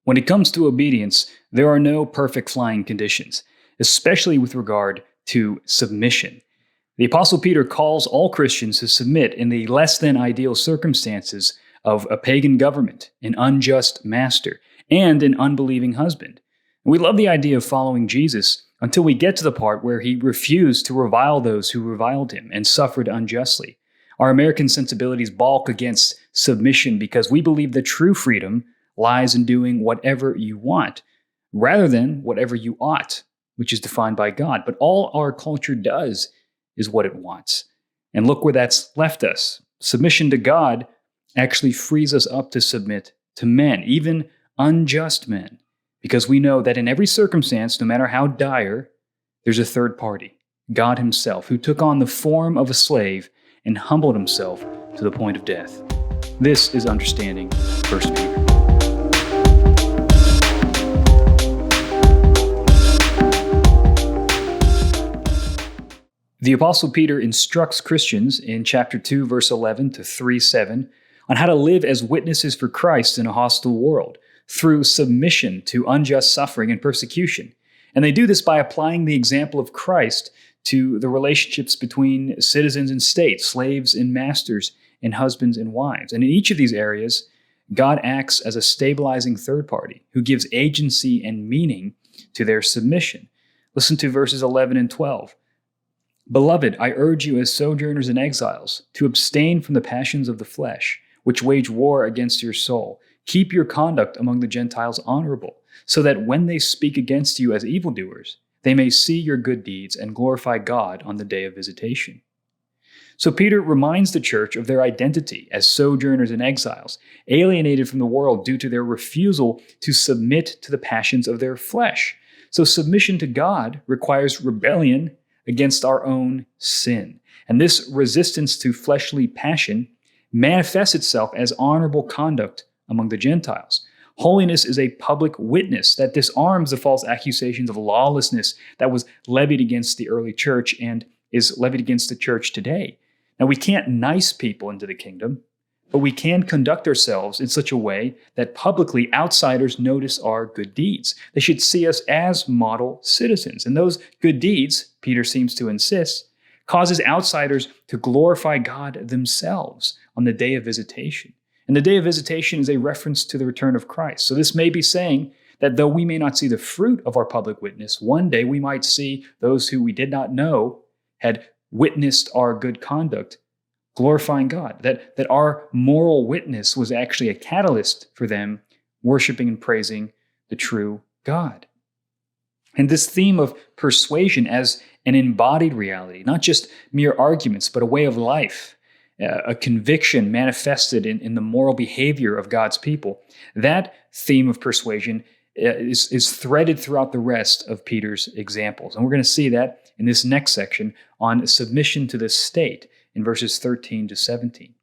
When it comes to obedience, there are no perfect flying conditions, especially with regard to submission. The Apostle Peter calls all Christians to submit in the less than ideal circumstances of a pagan government, an unjust master, and an unbelieving husband. We love the idea of following Jesus until we get to the part where he refused to revile those who reviled him and suffered unjustly. Our American sensibilities balk against submission because we believe that true freedom lies in doing whatever you want, rather than whatever you ought, which is defined by God. But all our culture does is what it wants. And look where that's left us. Submission to God actually frees us up to submit to men, even unjust men, because we know that in every circumstance, no matter how dire, there's a third party, God himself, who took on the form of a slave and humbled himself to the point of death. This is understanding 1 Peter. The Apostle Peter instructs Christians in chapter 2, verse 11 to 3:7 on how to live as witnesses for Christ in a hostile world through submission to unjust suffering and persecution. And they do this by applying the example of Christ to the relationships between citizens and states, slaves and masters, and husbands and wives. And in each of these areas, God acts as a stabilizing third party who gives agency and meaning to their submission. Listen to verses 11 and 12. Beloved, I urge you as sojourners and exiles to abstain from the passions of the flesh, which wage war against your soul. Keep your conduct among the Gentiles honorable, so that when they speak against you as evildoers, they may see your good deeds and glorify God on the day of visitation. So Peter reminds the church of their identity as sojourners and exiles, alienated from the world due to their refusal to submit to the passions of their flesh. So submission to God requires rebellion against our own sin. And this resistance to fleshly passion manifests itself as honorable conduct among the Gentiles. Holiness is a public witness that disarms the false accusations of lawlessness that was levied against the early church and is levied against the church today. Now, we can't nice people into the kingdom, but we can conduct ourselves in such a way that publicly outsiders notice our good deeds. They should see us as model citizens. And those good deeds, Peter seems to insist, causes outsiders to glorify God themselves on the day of visitation. And the day of visitation is a reference to the return of Christ. So this may be saying that though we may not see the fruit of our public witness, one day we might see those who we did not know had witnessed our good conduct glorifying God, that our moral witness was actually a catalyst for them worshiping and praising the true God. And this theme of persuasion as an embodied reality, not just mere arguments, but a way of life, a conviction manifested in the moral behavior of God's people, that theme of persuasion is threaded throughout the rest of Peter's examples. And we're going to see that in this next section on submission to the state in verses 13 to 17.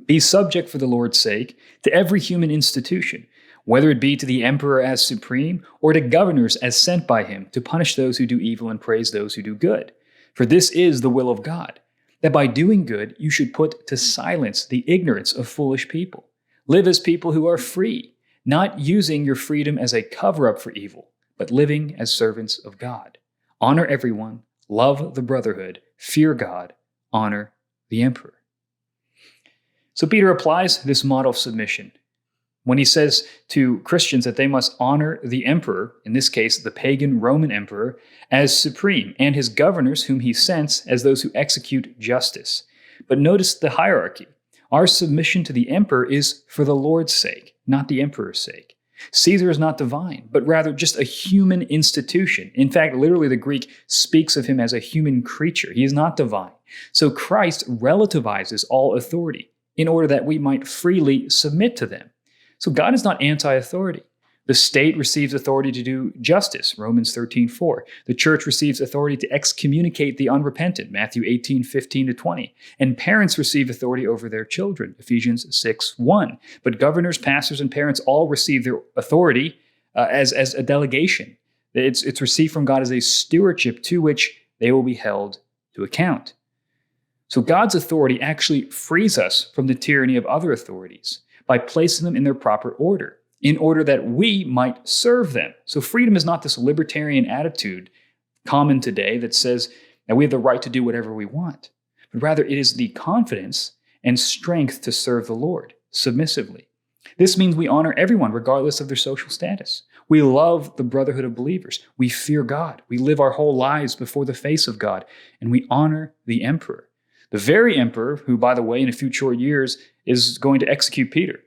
Be subject for the Lord's sake to every human institution, whether it be to the emperor as supreme or to governors as sent by him to punish those who do evil and praise those who do good. For this is the will of God, that by doing good you should put to silence the ignorance of foolish people. Live as people who are free, not using your freedom as a cover-up for evil, but living as servants of God. Honor everyone, love the brotherhood, fear God, honor the emperor. So Peter applies this model of submission when he says to Christians that they must honor the emperor, in this case the pagan Roman emperor, as supreme, and his governors whom he sends as those who execute justice. But notice the hierarchy. Our submission to the emperor is for the Lord's sake, not the emperor's sake. Caesar is not divine, but rather just a human institution. In fact, literally the Greek speaks of him as a human creature. He is not divine. So Christ relativizes all authority in order that we might freely submit to them. So God is not anti-authority. The state receives authority to do justice, Romans 13:4. The church receives authority to excommunicate the unrepentant, Matthew 18:15 to 20. And parents receive authority over their children, Ephesians 6:1. But governors, pastors, and parents all receive their authority as a delegation. It's received from God as a stewardship to which they will be held to account. So God's authority actually frees us from the tyranny of other authorities by placing them in their proper order. in order that we might serve them. So freedom is not this libertarian attitude common today that says that we have the right to do whatever we want, but rather it is the confidence and strength to serve the Lord submissively. This means we honor everyone regardless of their social status. We love the brotherhood of believers. We fear God. We live our whole lives before the face of God, and we honor the emperor. The very emperor who, by the way, in a few short years is going to execute Peter.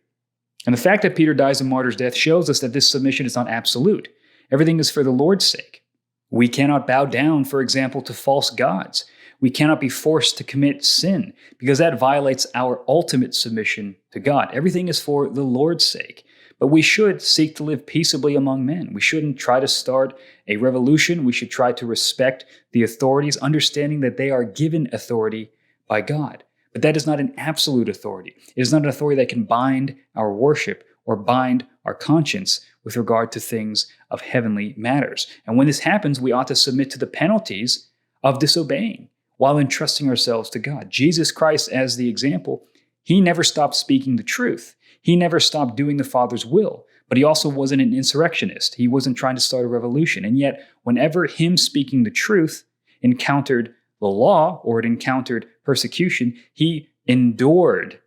And the fact that Peter dies a martyr's death shows us that this submission is not absolute. Everything is for the Lord's sake. We cannot bow down, for example, to false gods. We cannot be forced to commit sin because that violates our ultimate submission to God. Everything is for the Lord's sake. But we should seek to live peaceably among men. We shouldn't try to start a revolution. We should try to respect the authorities, understanding that they are given authority by God. But that is not an absolute authority. It is not an authority that can bind our worship or bind our conscience with regard to things of heavenly matters. And when this happens, we ought to submit to the penalties of disobeying while entrusting ourselves to God. Jesus Christ, as the example, he never stopped speaking the truth. He never stopped doing the Father's will, but he also wasn't an insurrectionist. He wasn't trying to start a revolution. And yet, whenever him speaking the truth encountered the law or it encountered persecution, he endured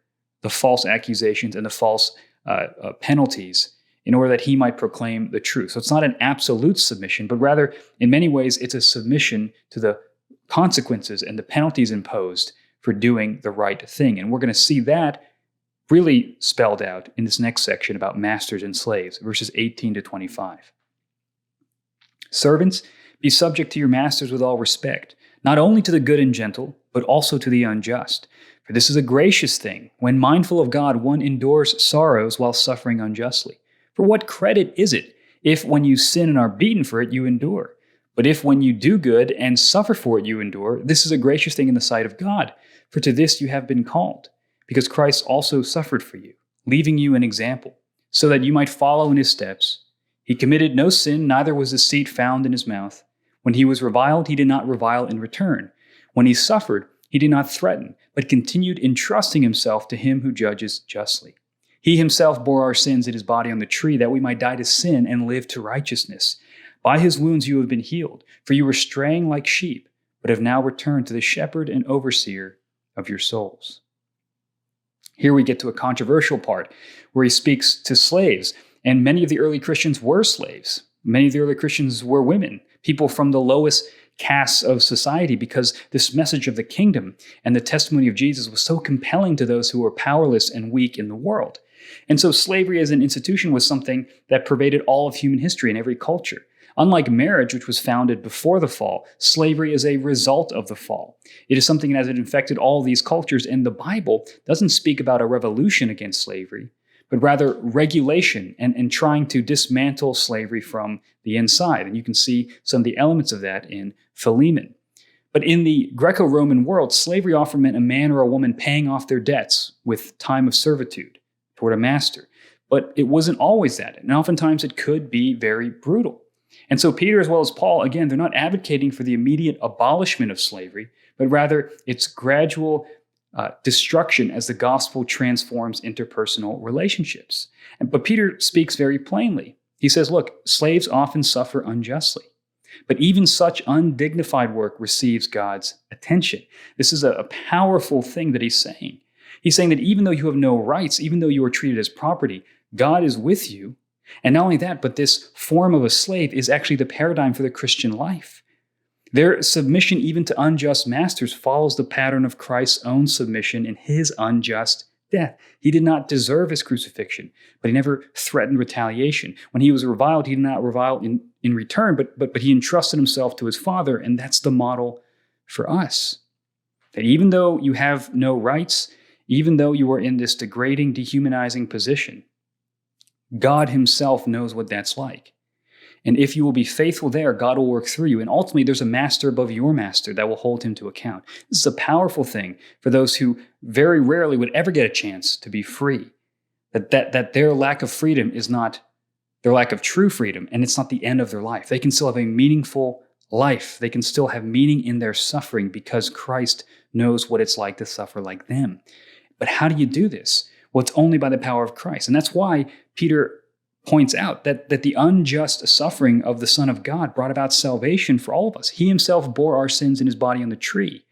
the false accusations and the false penalties in order that he might proclaim the truth. So it's not an absolute submission, but rather, in many ways, it's a submission to the consequences and the penalties imposed for doing the right thing. And we're going to see that really spelled out in this next section about masters and slaves, verses 18 to 25. Servants, be subject to your masters with all respect, not only to the good and gentle, but also to the unjust. For this is a gracious thing. When mindful of God, one endures sorrows while suffering unjustly. For what credit is it if when you sin and are beaten for it, you endure? But if when you do good and suffer for it, you endure, this is a gracious thing in the sight of God. For to this you have been called, because Christ also suffered for you, leaving you an example, so that you might follow in his steps. He committed no sin, neither was deceit found in his mouth. When he was reviled, he did not revile in return. When he suffered, he did not threaten, but continued entrusting himself to him who judges justly. He himself bore our sins in his body on the tree, that we might die to sin and live to righteousness. By his wounds you have been healed, for you were straying like sheep, but have now returned to the shepherd and overseer of your souls. Here we get to a controversial part where he speaks to slaves, and many of the early Christians were slaves. Many of the early Christians were women, people from the lowest castes of society, because this message of the kingdom and the testimony of Jesus was so compelling to those who were powerless and weak in the world. And so slavery as an institution was something that pervaded all of human history in every culture. Unlike marriage, which was founded before the fall, slavery is a result of the fall. It is something that has infected all these cultures, and the Bible doesn't speak about a revolution against slavery, but rather regulation and trying to dismantle slavery from the inside. And you can see some of the elements of that in Philemon. But in the Greco-Roman world, slavery often meant a man or a woman paying off their debts with time of servitude toward a master. But it wasn't always that, and oftentimes it could be very brutal. And so Peter, as well as Paul, again, they're not advocating for the immediate abolishment of slavery, but rather its gradual destruction as the gospel transforms interpersonal relationships. But Peter speaks very plainly. He says, look, slaves often suffer unjustly, but even such undignified work receives God's attention. This is a powerful thing that he's saying. He's saying that even though you have no rights, even though you are treated as property, God is with you. And not only that, but this form of a slave is actually the paradigm for the Christian life. Their submission even to unjust masters follows the pattern of Christ's own submission in his unjust death. He did not deserve his crucifixion, but he never threatened retaliation. When he was reviled, he did not revile in return, but he entrusted himself to his Father, and that's the model for us. That even though you have no rights, even though you are in this degrading, dehumanizing position, God himself knows what that's like. And if you will be faithful there, God will work through you. And ultimately, there's a master above your master that will hold him to account. This is a powerful thing for those who very rarely would ever get a chance to be free. That their lack of freedom is not their lack of true freedom, and it's not the end of their life. They can still have a meaningful life. They can still have meaning in their suffering because Christ knows what it's like to suffer like them. But how do you do this? Well, it's only by the power of Christ. And that's why Peter points out that the unjust suffering of the Son of God brought about salvation for all of us. He himself bore our sins in his body on the tree,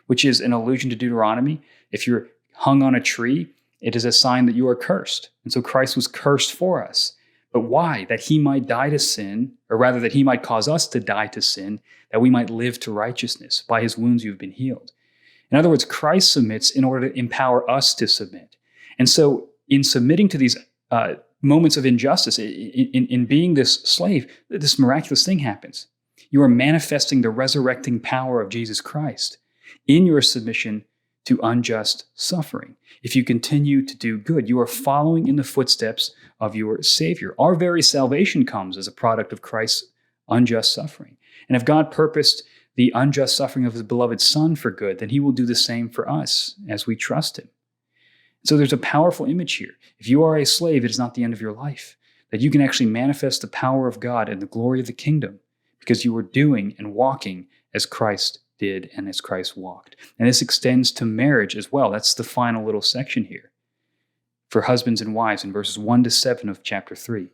which is an allusion to Deuteronomy. If you're hung on a tree, it is a sign that you are cursed. And so Christ was cursed for us. But why? That he might die to sin, or rather that he might cause us to die to sin, that we might live to righteousness. By his wounds you've been healed. In other words, Christ submits in order to empower us to submit. And so in submitting to these moments of injustice, in being this slave, this miraculous thing happens. You are manifesting the resurrecting power of Jesus Christ in your submission to unjust suffering. If you continue to do good, you are following in the footsteps of your Savior. Our very salvation comes as a product of Christ's unjust suffering. And if God purposed the unjust suffering of his beloved Son for good, then he will do the same for us as we trust him. So there's a powerful image here. If you are a slave, it is not the end of your life, that you can actually manifest the power of God and the glory of the kingdom because you are doing and walking as Christ did and as Christ walked. And this extends to marriage as well. That's the final little section here for husbands and wives in verses 1-7 of chapter 3.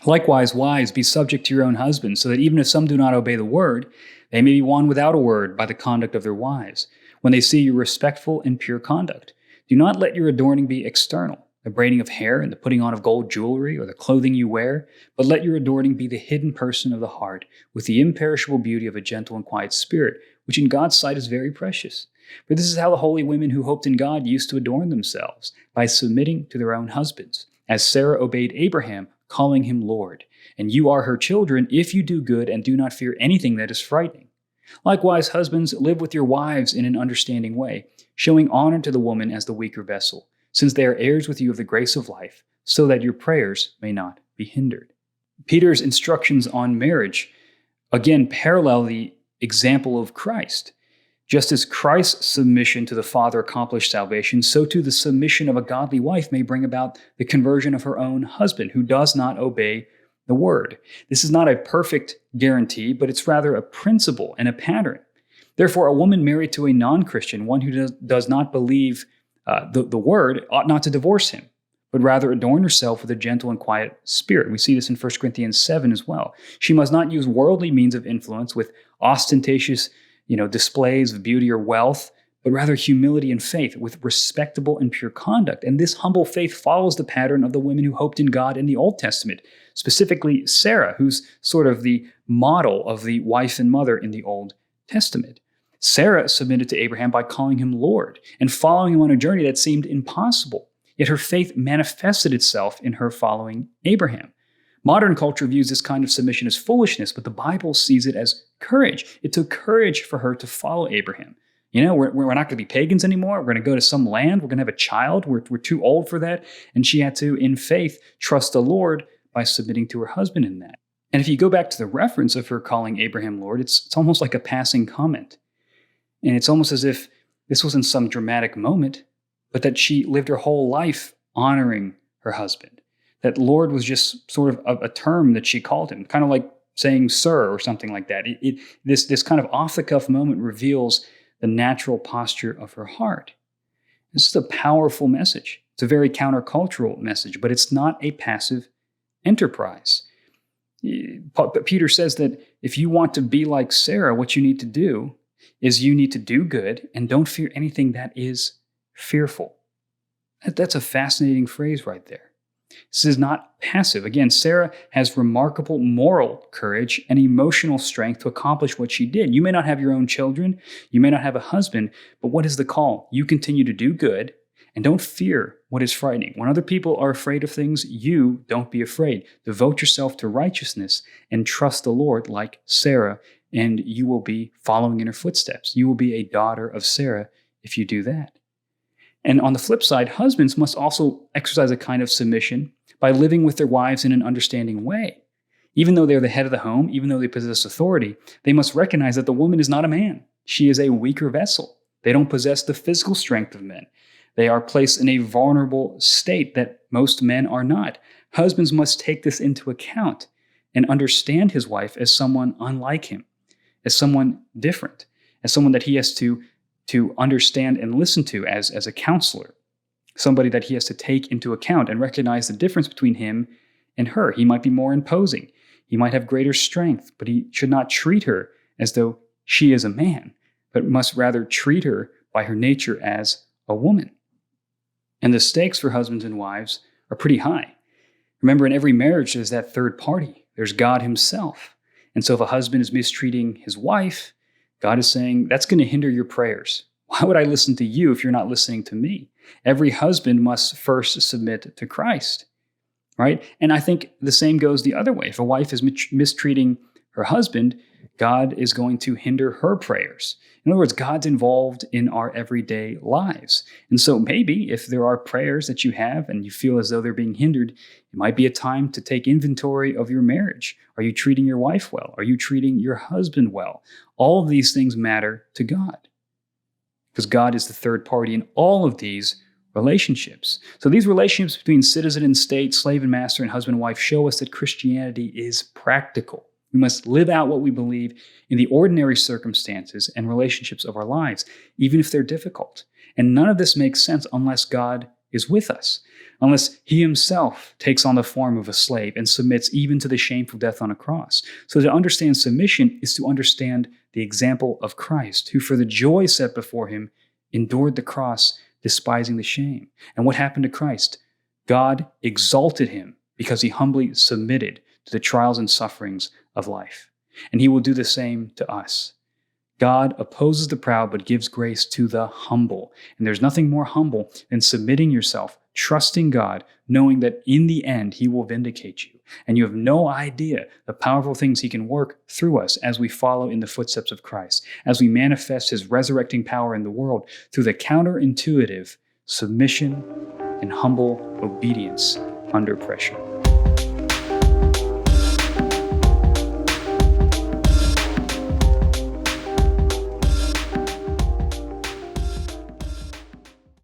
Likewise, wives, be subject to your own husbands, so that even if some do not obey the word, they may be won without a word by the conduct of their wives, when they see your respectful and pure conduct. Do not let your adorning be external, the braiding of hair and the putting on of gold jewelry or the clothing you wear, but let your adorning be the hidden person of the heart, with the imperishable beauty of a gentle and quiet spirit, which in God's sight is very precious. For this is how the holy women who hoped in God used to adorn themselves, by submitting to their own husbands, as Sarah obeyed Abraham, calling him Lord. And you are her children if you do good and do not fear anything that is frightening. Likewise, husbands, live with your wives in an understanding way, showing honor to the woman as the weaker vessel, since they are heirs with you of the grace of life, so that your prayers may not be hindered. Peter's instructions on marriage, again, parallel the example of Christ. Just as Christ's submission to the Father accomplished salvation, so too the submission of a godly wife may bring about the conversion of her own husband, who does not obey the word. This is not a perfect guarantee, but it's rather a principle and a pattern. Therefore, a woman married to a non-Christian, one who does not believe the word, ought not to divorce him, but rather adorn herself with a gentle and quiet spirit. We see this in 1 Corinthians 7 as well. She must not use worldly means of influence with ostentatious displays of beauty or wealth, but rather humility and faith with respectable and pure conduct. And this humble faith follows the pattern of the women who hoped in God in the Old Testament, specifically Sarah, who's sort of the model of the wife and mother in the Old Testament. Sarah submitted to Abraham by calling him Lord and following him on a journey that seemed impossible. Yet her faith manifested itself in her following Abraham. Modern culture views this kind of submission as foolishness, but the Bible sees it as courage. It took courage for her to follow Abraham. We're not going to be pagans anymore. We're going to go to some land. We're going to have a child. We're too old for that. And she had to, in faith, trust the Lord by submitting to her husband in that. And if you go back to the reference of her calling Abraham Lord, it's almost like a passing comment. And it's almost as if this wasn't some dramatic moment, but that she lived her whole life honoring her husband. That Lord was just sort of a term that she called him, kind of like saying sir or something like that. This kind of off-the-cuff moment reveals the natural posture of her heart. This is a powerful message. It's a very countercultural message, but it's not a passive enterprise. Peter says that if you want to be like Sarah, what you need to do is you need to do good and don't fear anything that is fearful. That's a fascinating phrase right there. This is not passive. Again, Sarah has remarkable moral courage and emotional strength to accomplish what she did. You may not have your own children, you may not have a husband, but what is the call? You continue to do good and don't fear what is frightening. When other people are afraid of things, you don't be afraid. Devote yourself to righteousness and trust the Lord like Sarah, and you will be following in her footsteps. You will be a daughter of Sarah if you do that. And on the flip side, husbands must also exercise a kind of submission by living with their wives in an understanding way. Even though they're the head of the home, even though they possess authority, they must recognize that the woman is not a man. She is a weaker vessel. They don't possess the physical strength of men. They are placed in a vulnerable state that most men are not. Husbands must take this into account and understand his wife as someone unlike him, as someone different, as someone that he has to understand and listen to as a counselor. somebody that he has to take into account and recognize the difference between him and her. He might be more imposing. He might have greater strength, but he should not treat her as though she is a man, but must rather treat her by her nature as a woman. And the stakes for husbands and wives are pretty high. Remember, in every marriage, there's that third party. There's God himself. And so if a husband is mistreating his wife, God is saying, that's going to hinder your prayers. Why would I listen to you if you're not listening to me? Every husband must first submit to Christ, right? And I think the same goes the other way. If a wife is mistreating her husband, God is going to hinder her prayers. In other words, God's involved in our everyday lives. And so maybe if there are prayers that you have and you feel as though they're being hindered, it might be a time to take inventory of your marriage. Are you treating your wife well? Are you treating your husband well? All of these things matter to God, because God is the third party in all of these relationships. So these relationships between citizen and state, slave and master, and husband and wife show us that Christianity is practical. We must live out what we believe in the ordinary circumstances and relationships of our lives, even if they're difficult. And none of this makes sense unless God is with us, unless he himself takes on the form of a slave and submits even to the shameful death on a cross. So to understand submission is to understand the example of Christ, who for the joy set before him endured the cross, despising the shame. And what happened to Christ? God exalted him because he humbly submitted to the trials and sufferings of life. And he will do the same to us. God opposes the proud but gives grace to the humble. And there's nothing more humble than submitting yourself, trusting God, knowing that in the end he will vindicate you. And you have no idea the powerful things he can work through us as we follow in the footsteps of Christ, as we manifest his resurrecting power in the world through the counterintuitive submission and humble obedience under pressure.